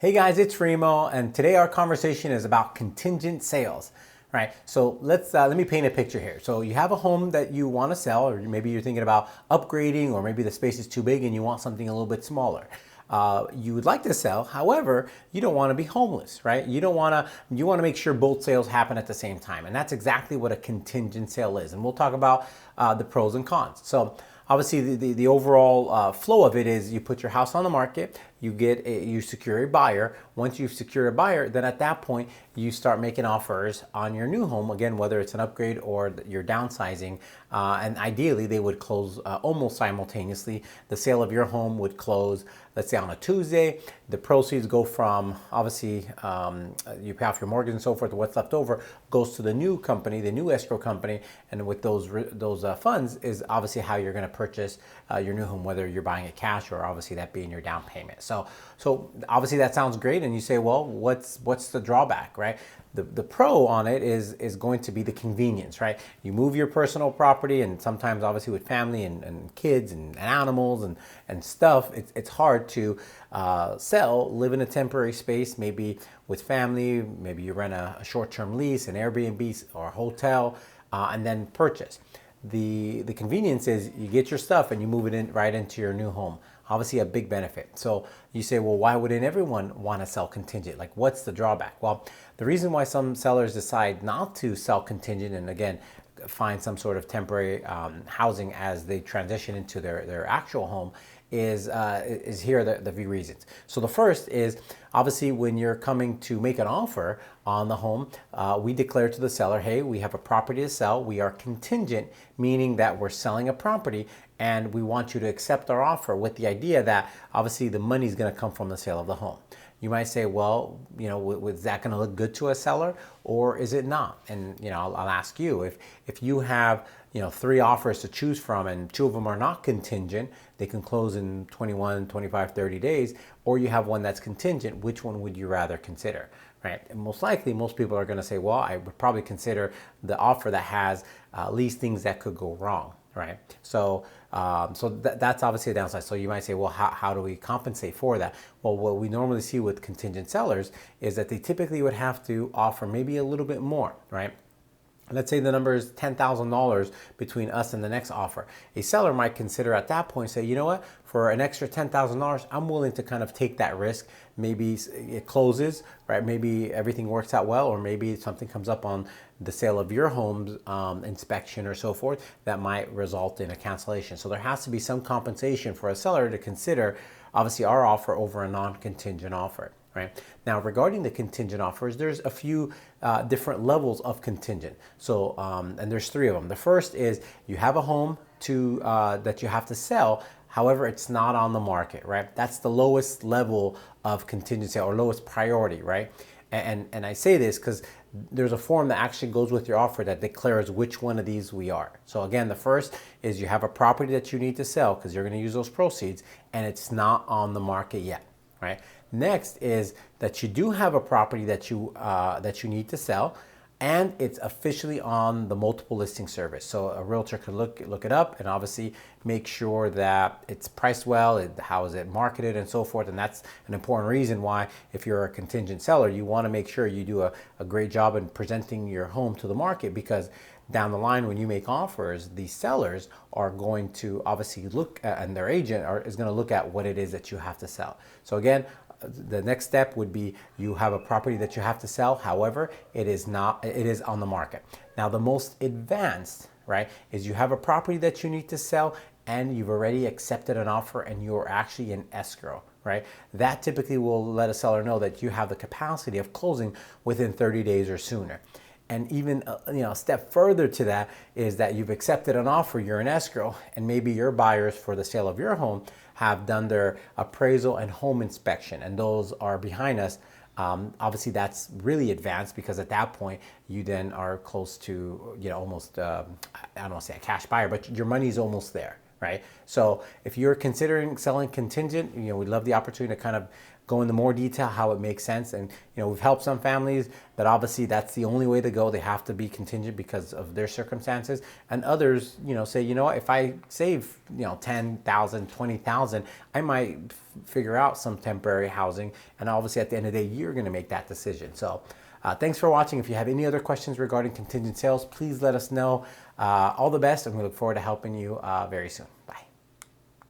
Hey guys, it's Remo, and today our conversation is about contingent sales, right? So let me paint a picture here. So you have a home that you want to sell, or maybe you're thinking about upgrading, or maybe the space is too big and you want something a little bit smaller. You would like to sell, however, you don't want to be homeless, right? You want to make sure both sales happen at the same time, and that's exactly what a contingent sale is. And we'll talk about the pros and cons. So obviously, the overall flow of it is you put your house on the market, you secure a buyer. Once you've secured a buyer, then at that point you start making offers on your new home. Again, whether it's an upgrade or you're downsizing, and ideally they would close almost simultaneously. The sale of your home would close, let's say, on a Tuesday. The proceeds go from, obviously, you pay off your mortgage and so forth. What's left over goes to the new company, the new escrow company, and with those funds is obviously how you're going to purchase your new home, whether you're buying it cash or obviously that being your down payment. So obviously that sounds great, and you say, well, what's the drawback, right? The pro on it is going to be the convenience, right? You move your personal property, and sometimes obviously with family and kids and animals and stuff, it's hard to live in a temporary space, maybe with family, maybe you rent a short-term lease, an Airbnb or a hotel, and then purchase. The convenience is you get your stuff and you move it in right into your new home. Obviously a big benefit. So you say, well, why wouldn't everyone want to sell contingent? Like, what's the drawback? Well, the reason why some sellers decide not to sell contingent, and again, find some sort of temporary housing as they transition into their actual home, is here the few reasons. So the first is, obviously, when you're coming to make an offer on the home, we declare to the seller, hey, we have a property to sell. We are contingent, meaning that we're selling a property and we want you to accept our offer with the idea that obviously the money is going to come from the sale of the home. You might say, well, is that going to look good to a seller, or is it not? And I'll ask you, if you have 3 offers to choose from and 2 of them are not contingent, they can close in 21, 25, 30 days, or you have one that's contingent, which one would you rather consider, right? And most likely, most people are going to say, well, I would probably consider the offer that has least things that could go wrong, right? So that's obviously a downside. So you might say, well, how do we compensate for that? Well, what we normally see with contingent sellers is that they typically would have to offer maybe a little bit more, right? Let's say the number is $10,000 between us and the next offer. A seller might consider at that point, say, you know what, for an extra $10,000, I'm willing to kind of take that risk. Maybe it closes, right? Maybe everything works out well, or maybe something comes up on the sale of your home's inspection or so forth that might result in a cancellation. So there has to be some compensation for a seller to consider, obviously, our offer over a non-contingent offer. Right. Now, regarding the contingent offers, there's a few different levels of contingent. So, and there's 3 of them. The first is you have a home that you have to sell. However, it's not on the market, right? That's the lowest level of contingency, or lowest priority, right? And I say this because there's a form that actually goes with your offer that declares which one of these we are. So again, the first is you have a property that you need to sell because you're going to use those proceeds, and it's not on the market yet, right? Next is that you do have a property that you need to sell, and it's officially on the multiple listing service. So a realtor could look it up and obviously make sure that it's priced well, how is it marketed, and so forth. And that's an important reason why, if you're a contingent seller, you want to make sure you do a great job in presenting your home to the market, because down the line, when you make offers, the sellers are going to obviously look at, and their agent is going to look at what it is that you have to sell. So again, the next step would be you have a property that you have to sell. However, it is on the market. Now, the most advanced, right, is you have a property that you need to sell and you've already accepted an offer and you're actually in escrow, right? That typically will let a seller know that you have the capacity of closing within 30 days or sooner. And even a step further to that is that you've accepted an offer, you're in escrow, and maybe your buyers for the sale of your home have done their appraisal and home inspection, and those are behind us. Obviously, that's really advanced, because at that point you then are close to almost I don't want to say a cash buyer, but your money's almost there, right? So if you're considering selling contingent, we'd love the opportunity to kind of go into more detail how it makes sense. And we've helped some families that obviously that's the only way to go. They have to be contingent because of their circumstances. And others, say, what, if I save, 10,000, 20,000, I might figure out some temporary housing. And obviously at the end of the day, you're going to make that decision. So thanks for watching. If you have any other questions regarding contingent sales, please let us know. All the best, and we look forward to helping you very soon.